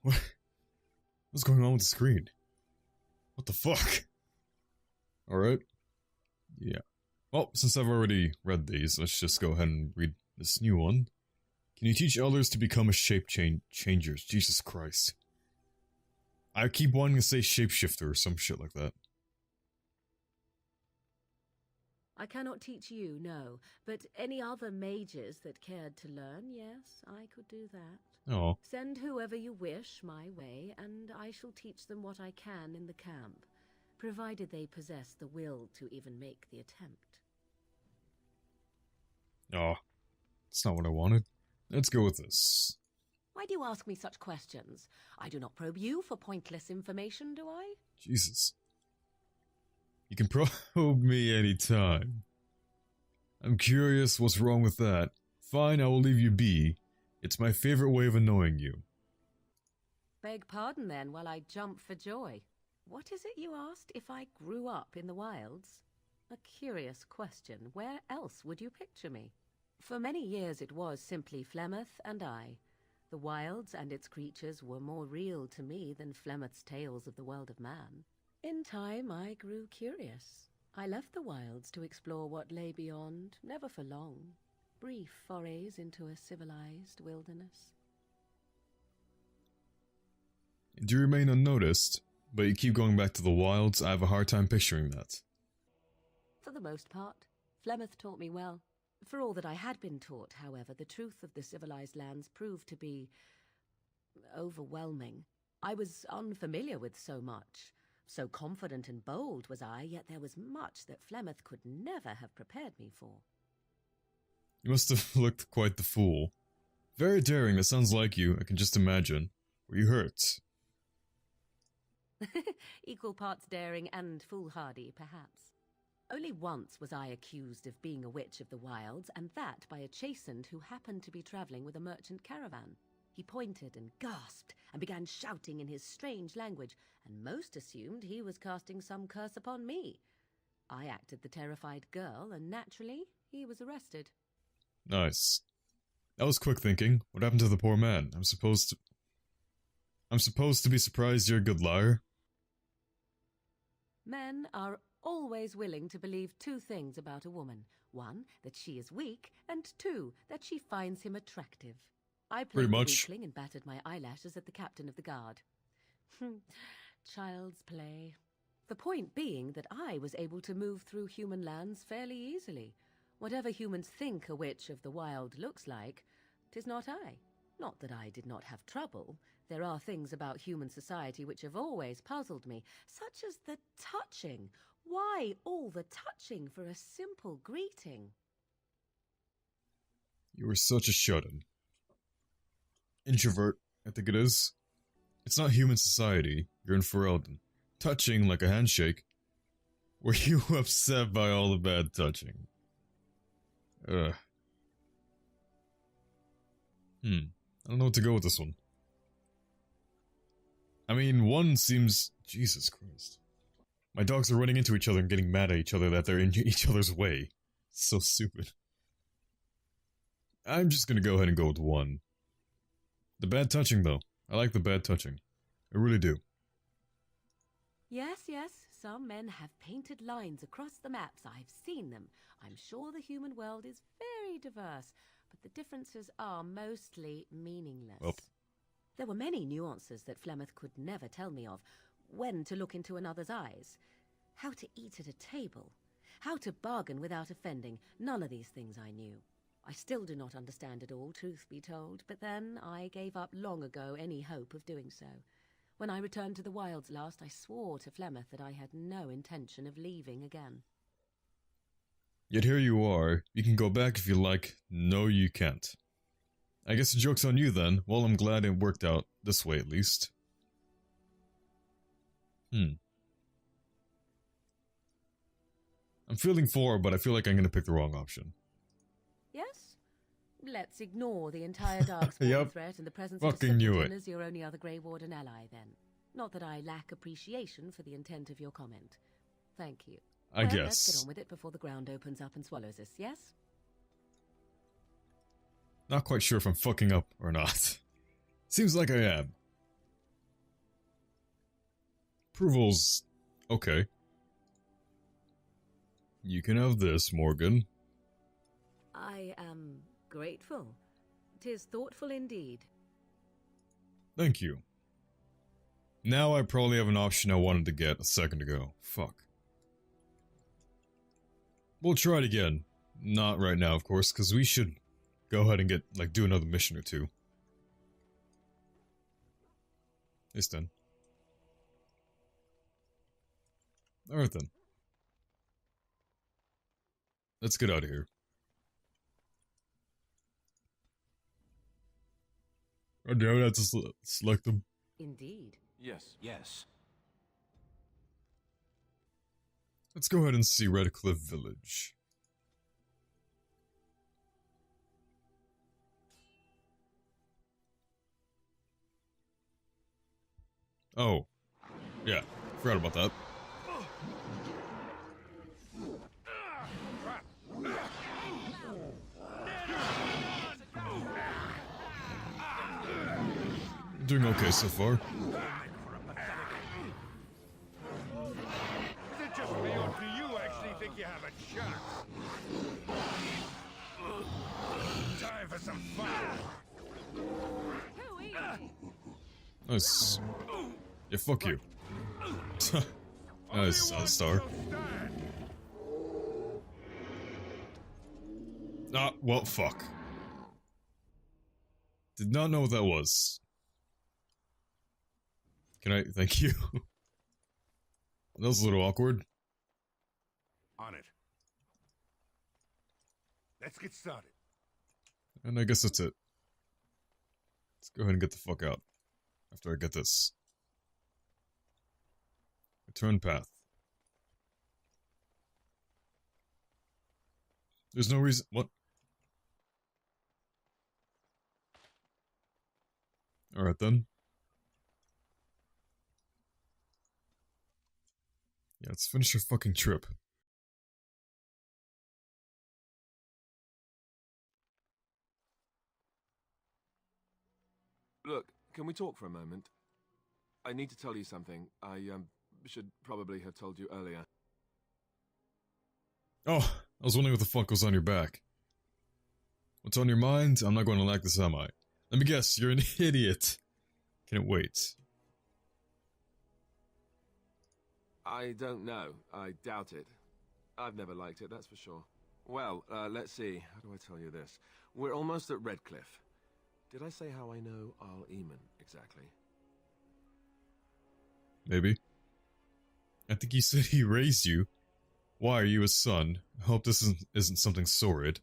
What's going on with the screen? What the fuck? Alright. Yeah. Well, since I've already read these, let's just go ahead and read this new one. Can you teach others to become a changers? Jesus Christ. I keep wanting to say shapeshifter or some shit like that. I cannot teach you, no, but any other mages that cared to learn, yes, I could do that. Oh. Send whoever you wish my way, and I shall teach them what I can in the camp, provided they possess the will to even make the attempt. Oh. That's not what I wanted. Let's go with this. Why do you ask me such questions? I do not probe you for pointless information, do I? Jesus. You can probe me anytime. I'm curious what's wrong with that. Fine, I will leave you be. It's my favorite way of annoying you. Beg pardon then while I jump for joy. What is it you asked if I grew up in the wilds? A curious question. Where else would you picture me? For many years it was simply Flemeth and I. The wilds and its creatures were more real to me than Flemeth's tales of the world of man. In time, I grew curious. I left the wilds to explore what lay beyond, never for long. Brief forays into a civilized wilderness. You remain unnoticed, but you keep going back to the wilds. I have a hard time picturing that. For the most part, Flemeth taught me well. For all that I had been taught, however, the truth of the civilized lands proved to be overwhelming. I was unfamiliar with so much. So confident and bold was I, yet there was much that Flemeth could never have prepared me for. You must have looked quite the fool. Very daring, that sounds like you, I can just imagine. Were you hurt? Equal parts daring and foolhardy, perhaps. Only once was I accused of being a witch of the wilds, and that by a chastened who happened to be travelling with a merchant caravan. He pointed and gasped, and began shouting in his strange language, and most assumed he was casting some curse upon me. I acted the terrified girl, and naturally, he was arrested. Nice. That was quick thinking. What happened to the poor man? I'm supposed to be surprised you're a good liar? Men are always willing to believe two things about a woman. One, that she is weak, and two, that she finds him attractive. I played the weakling and battered my eyelashes at the captain of the guard. Child's play. The point being that I was able to move through human lands fairly easily. Whatever humans think a witch of the wild looks like, 'tis not I. Not that I did not have trouble. There are things about human society which have always puzzled me, such as the touching. Why all the touching for a simple greeting? You were such a shut-in. Introvert, I think it is. It's not human society. You're in Ferelden. Touching like a handshake. Were you upset by all the bad touching? I don't know what to go with this one. I mean, one seems... Jesus Christ. My dogs are running into each other and getting mad at each other that they're in each other's way. It's so stupid. I'm just gonna go ahead and go with one. The bad touching, though. I like the bad touching. I really do. Yes, yes, some men have painted lines across the maps. I've seen them. I'm sure the human world is very diverse, but the differences are mostly meaningless. Well. There were many nuances that Flemeth could never tell me of. When to look into another's eyes. How to eat at a table. How to bargain without offending. None of these things I knew. I still do not understand it all, truth be told, but then I gave up long ago any hope of doing so. When I returned to the wilds last, I swore to Flemeth that I had no intention of leaving again. Yet here you are. You can go back if you like. No, you can't. I guess the joke's on you then. Well, I'm glad it worked out this way at least. I'm feeling for, but I feel like I'm gonna pick the wrong option. Yes? Let's ignore the entire darkspawn Yep. threat and the presence Fucking of a knew simpleton it. as your only other Grey Warden ally, then. Not that I lack appreciation for the intent of your comment. Thank you. I Well, guess. let's get on with it before the ground opens up and swallows us, yes? Not quite sure if I'm fucking up or not. Seems like I am. approval's okay. You can have this, Morgan. I am grateful. 'Tis thoughtful indeed. Thank you. Now I probably have an option I wanted to get a second ago. Fuck. We'll try it again. Not right now, of course, because we should go ahead and do another mission or two. It's done. Alright then. Let's get out of here. Oh, damn it, I have to select them. Indeed. Yes. Let's go ahead and see Redcliffe Village. Oh. Yeah, forgot about that. Doing okay so far. Is it just me, or do you actually think you have a chance? Time for some fun. Nice. Yeah, fuck you. Nice, star. Ah, well, fuck. Did not know what that was. Can I? Thank you. That was a little awkward. On it. Let's get started. And I guess that's it. Let's go ahead and get the fuck out. After I get this. Return path. There's no reason. What? Alright then. Yeah, let's finish your fucking trip. Look, can we talk for a moment? I need to tell you something. I should probably have told you earlier. Oh, I was wondering what the fuck was on your back. What's on your mind? I'm not going to like this, am I? Let me guess, you're an idiot. Can it wait? I don't know. I doubt it. I've never liked it, that's for sure. Well, let's see. How do I tell you this? We're almost at Redcliffe. Did I say how I know Al Eamon exactly? Maybe. I think he said he raised you. Why are you his son? I hope this isn't something sordid.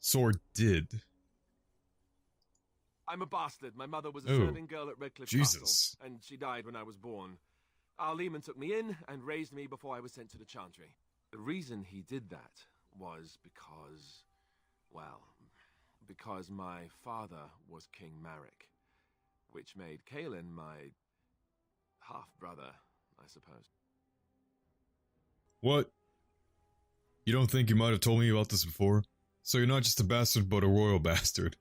Sordid. I'm a bastard. My mother was a Oh, serving girl at Redcliffe Jesus. Castle, and she died when I was born. Al Eamon took me in and raised me before I was sent to the Chantry. The reason he did that was because, well, because my father was King Marek, which made Kaelin my half-brother, I suppose. What? You don't think you might have told me about this before? So you're not just a bastard, but a royal bastard.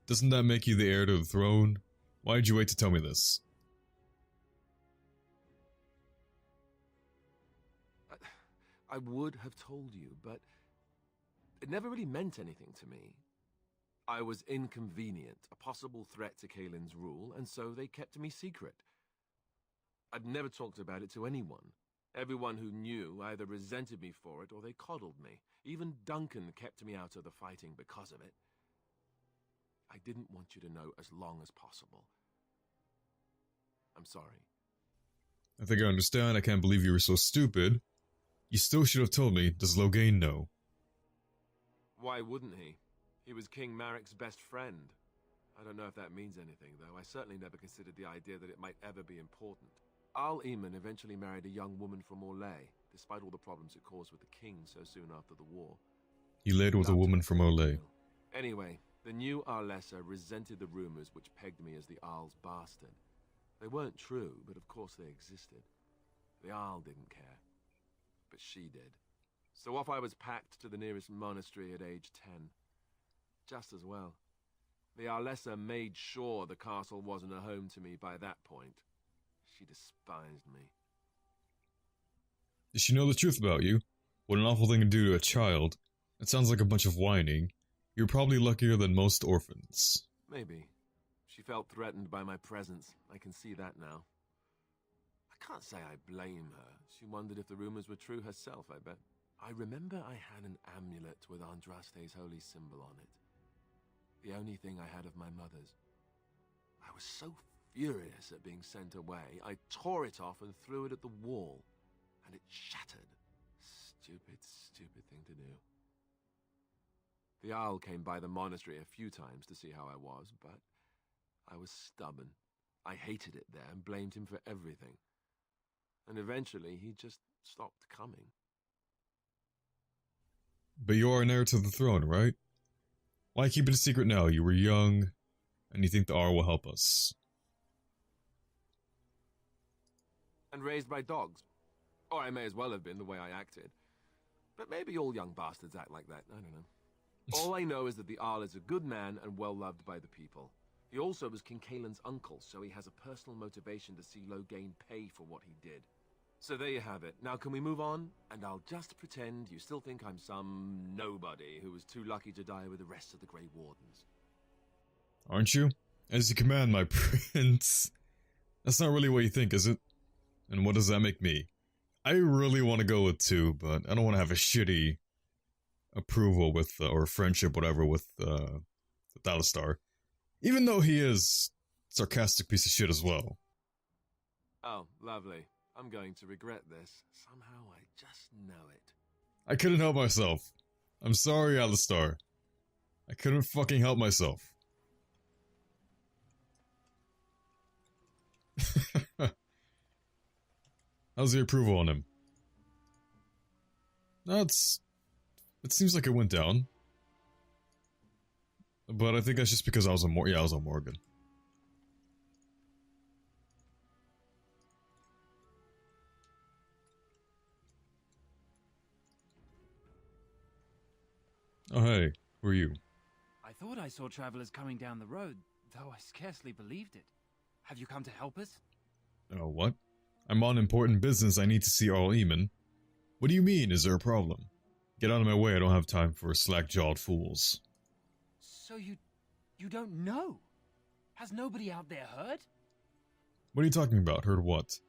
Doesn't that make you the heir to the throne? Why did you wait to tell me this? I would have told you, but it never really meant anything to me. I was inconvenient, a possible threat to Kaelin's rule, and so they kept me secret. I'd never talked about it to anyone. Everyone who knew either resented me for it or they coddled me. Even Duncan kept me out of the fighting because of it. I didn't want you to know as long as possible. I'm sorry. I think I understand. I can't believe you were so stupid. You still should have told me. Does Loghain know? Why wouldn't he? He was King Marek's best friend. I don't know if that means anything, though. I certainly never considered the idea that it might ever be important. Al Eamon eventually married a young woman from Orlais, despite all the problems it caused with the king so soon after the war. He laid with a woman from Orlais. Anyway, the new Arlessa resented the rumors which pegged me as the Arl's bastard. They weren't true, but of course they existed. The Arl didn't care, but she did. So off I was packed to the nearest monastery at age 10. Just as well. The Arlessa made sure the castle wasn't a home to me by that point. She despised me. Did she know the truth about you? What an awful thing to do to a child. It sounds like a bunch of whining. You're probably luckier than most orphans. Maybe. She felt threatened by my presence. I can see that now. I can't say I blame her. She wondered if the rumors were true herself, I bet. I remember I had an amulet with Andraste's holy symbol on it. The only thing I had of my mother's. I was so furious at being sent away, I tore it off and threw it at the wall. And it shattered. Stupid, stupid thing to do. The Owl came by the monastery a few times to see how I was, but I was stubborn. I hated it there and blamed him for everything. And eventually he just stopped coming. But you are an heir to the throne, right? Why keep it a secret now? You were young, and you think the R will help us. And raised by dogs. Or I may as well have been the way I acted. But maybe all young bastards act like that, I don't know. All I know is that the Arl is a good man and well-loved by the people. He also was King Kaelin's uncle, so he has a personal motivation to see Loghain pay for what he did. So there you have it. Now can we move on? And I'll just pretend you still think I'm some nobody who was too lucky to die with the rest of the Grey Wardens. Aren't you? As you command, my prince. That's not really what you think, is it? And what does that make me? I really want to go with 2, but I don't want to have a shitty approval with, or friendship, whatever, with Alistar. Even though he is a sarcastic piece of shit as well. Oh, lovely. I'm going to regret this. Somehow I just know it. I couldn't help myself. I'm sorry, Alistar. I couldn't fucking help myself. How's the approval on him? It seems like it went down. But I think that's just because I was on Morgan. Oh hey, who are you? I thought I saw travelers coming down the road, though I scarcely believed it. Have you come to help us? Oh, what? I'm on important business, I need to see Arl Eamon. What do you mean, is there a problem? Get out of my way, I don't have time for slack-jawed fools. So you don't know? Has nobody out there heard? What are you talking about? Heard what?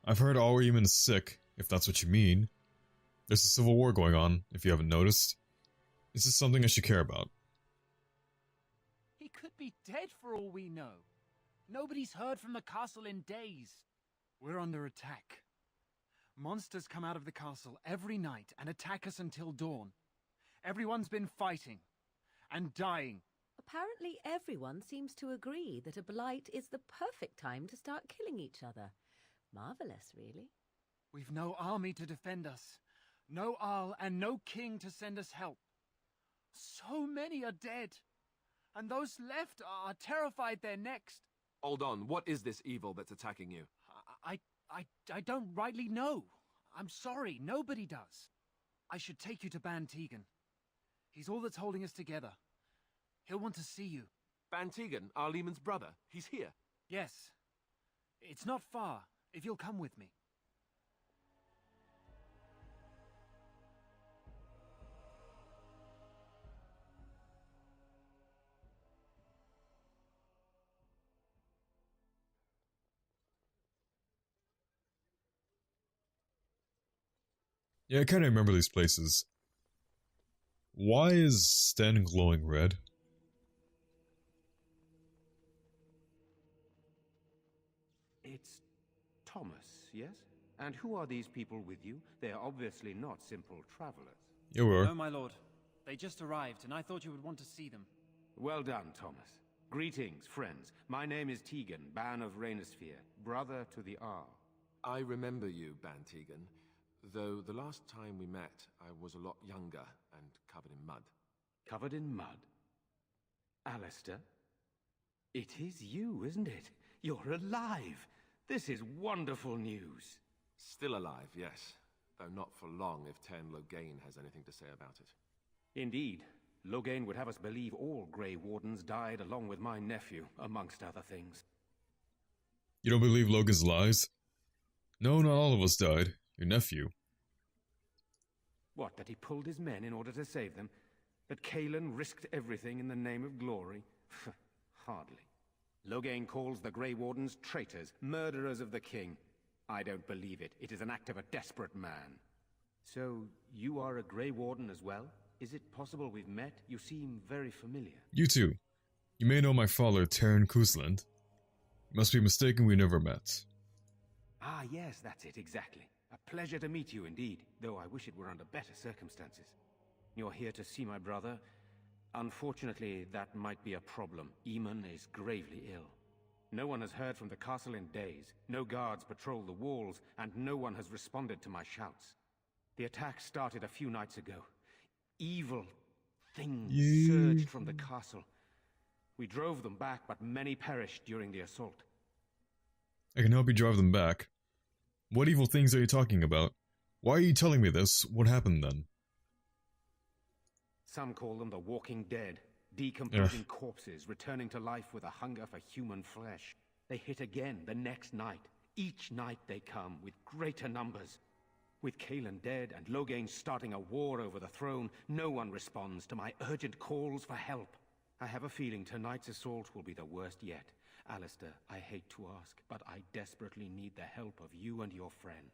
I've heard Arl Eamon is sick, if that's what you mean. There's a civil war going on, if you haven't noticed. This is something I should care about. He could be dead for all we know. Nobody's heard from the castle in days. We're under attack. Monsters come out of the castle every night and attack us until dawn. Everyone's been fighting and dying. Apparently everyone seems to agree that a blight is the perfect time to start killing each other. Marvelous, really. We've no army to defend us, no Arl and no king to send us help. So many are dead, and those left are terrified they're next. Hold on, what is this evil that's attacking you? I don't rightly know. I'm sorry, nobody does. I should take you to Ban Tegan. He's all that's holding us together. He'll want to see you. Ban Tegan, Arl Eamon's brother. He's here. Yes. It's not far, if you'll come with me. Yeah, I kinda remember these places. Why is Sten glowing red? It's Thomas, yes? And who are these people with you? They are obviously not simple travelers. Yeah, we are. No, my lord. They just arrived, and I thought you would want to see them. Well done, Thomas. Greetings, friends. My name is Tegan, Ban of Rainersphere, brother to the Arl. I remember you, Ban Tegan. Though the last time we met, I was a lot younger and covered in mud. Covered in mud? Alistair? It is you, isn't it? You're alive! This is wonderful news. Still alive, yes. Though not for long if Tern Loghain has anything to say about it. Indeed. Loghain would have us believe all Grey Wardens died along with my nephew, amongst other things. You don't believe Logan's lies? No, not all of us died. Your nephew. What, that he pulled his men in order to save them? That Cailan risked everything in the name of glory? Hardly. Loghain calls the Grey Wardens traitors, murderers of the king. I don't believe it. It is an act of a desperate man. So, you are a Grey Warden as well? Is it possible we've met? You seem very familiar. You too. You may know my father, Terran Kuzland. You must be mistaken, we never met. Ah, yes, that's it, exactly. A pleasure to meet you indeed, though I wish it were under better circumstances. You're here to see my brother. Unfortunately, that might be a problem. Eamon is gravely ill. No one has heard from the castle in days. No guards patrol the walls, and no one has responded to my shouts. The attack started a few nights ago. Evil things surged from the castle. We drove them back, but many perished during the assault. I can help you drive them back. What evil things are you talking about? Why are you telling me this? What happened then? Some call them the Walking Dead, decomposing corpses returning to life with a hunger for human flesh. They hit again the next night. Each night they come with greater numbers. With Cailan dead and Loghain starting a war over the throne, no one responds to my urgent calls for help. I have a feeling tonight's assault will be the worst yet. Alistair, I hate to ask, but I desperately need the help of you and your friends.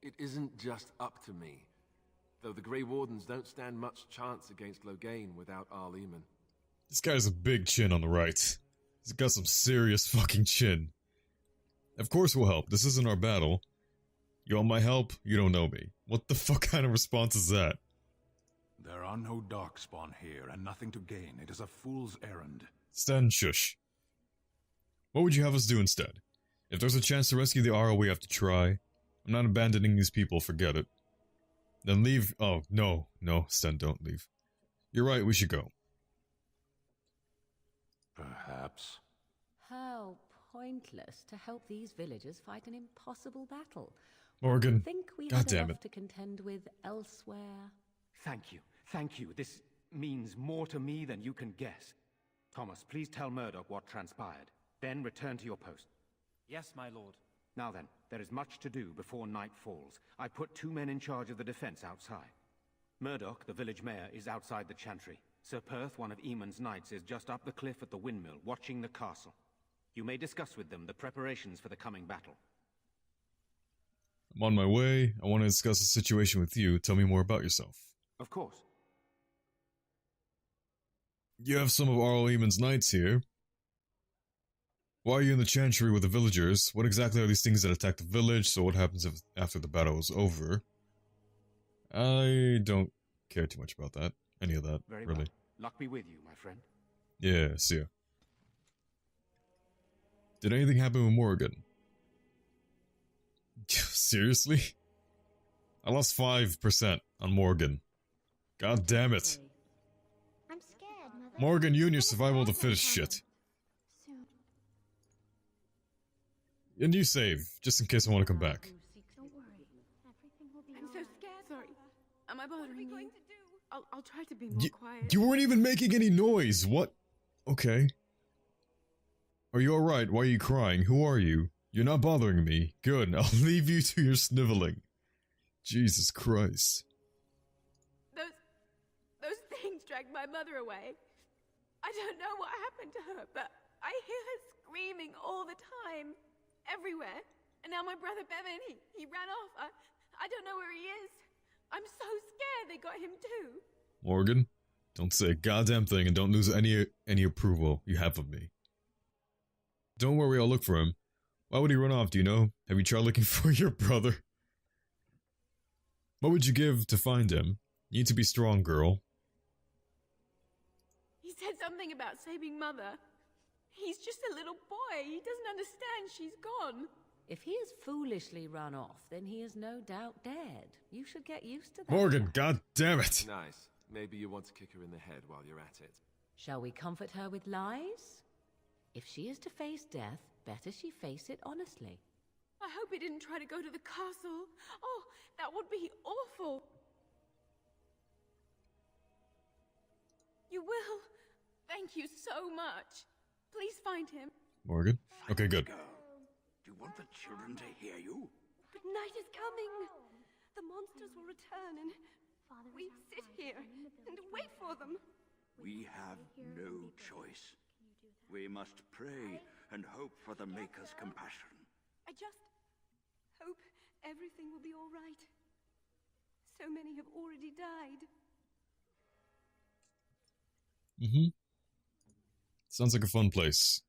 It isn't just up to me. Though the Grey Wardens don't stand much chance against Loghain without Arl Eamon. This guy's a big chin on the right. He's got some serious fucking chin. Of course we'll help. This isn't our battle. You want my help? You don't know me. What the fuck kind of response is that? There are no darkspawn here, and nothing to gain. It is a fool's errand. Stand shush. What would you have us do instead? If there's a chance to rescue the Arl, we have to try. I'm not abandoning these people, forget it. Then leave. Oh, no, Sten, don't leave. You're right, we should go. Perhaps. How pointless to help these villagers fight an impossible battle. Morgan, I think we God have damn enough it. to contend with elsewhere. Thank you, thank you. This means more to me than you can guess. Thomas, please tell Murdoch what transpired. Then return to your post. Yes, my lord. Now then, there is much to do before night falls. I put 2 men in charge of the defense outside. Murdoch, the village mayor, is outside the chantry. Sir Perth, one of Eamon's knights, is just up the cliff at the windmill, watching the castle. You may discuss with them the preparations for the coming battle. I'm on my way. I want to discuss the situation with you. Tell me more about yourself. Of course. You have some of Arl Eamon's knights here. Why are you in the chantry with the villagers? What exactly are these things that attack the village? So what happens if after the battle is over? I don't care too much about that. Any of that, Very really. well. Luck be with you, my friend. Yeah, see ya. Did anything happen with Morgan? Seriously? I lost 5% on Morgan. God damn it. I'm scared, Mother. Morgan, you and your survival of the fittest shit. Soon. And you save, just in case I want to come back. Don't worry. Everything will be I'm so scared. Sorry. Am I What are we bothering going you? to do? I'll try to be more quiet. You weren't even making any noise. What? Okay. Are you alright? Why are you crying? Who are you? You're not bothering me. Good. I'll leave you to your sniveling. Jesus Christ. Those things dragged my mother away. I don't know what happened to her, but I hear her screaming all the time, everywhere. And now my brother Bevan, he ran off. I don't know where he is. I'm so scared they got him too. Morgan, don't say a goddamn thing and don't lose any approval you have of me. Don't worry, I'll look for him. Why would he run off, do you know? Have you tried looking for your brother? What would you give to find him? You need to be strong, girl. He said something about saving Mother. He's just a little boy. He doesn't understand she's gone. If he has foolishly run off, then he is no doubt dead. You should get used to that. Morgan, god damn it! Nice. Maybe you want to kick her in the head while you're at it. Shall we comfort her with lies? If she is to face death, better she face it honestly. I hope he didn't try to go to the castle. Oh, that would be awful. You will. Thank you so much. Please find him. Morgan? Okay, good. Do you want the children to hear you? But night is coming. The monsters will return and Father we was sit outside here cleaning the and building. wait for them. We have no choice. We must pray and hope for the Maker's compassion. I just hope everything will be all right. So many have already died. Mm-hmm. Sounds like a fun place.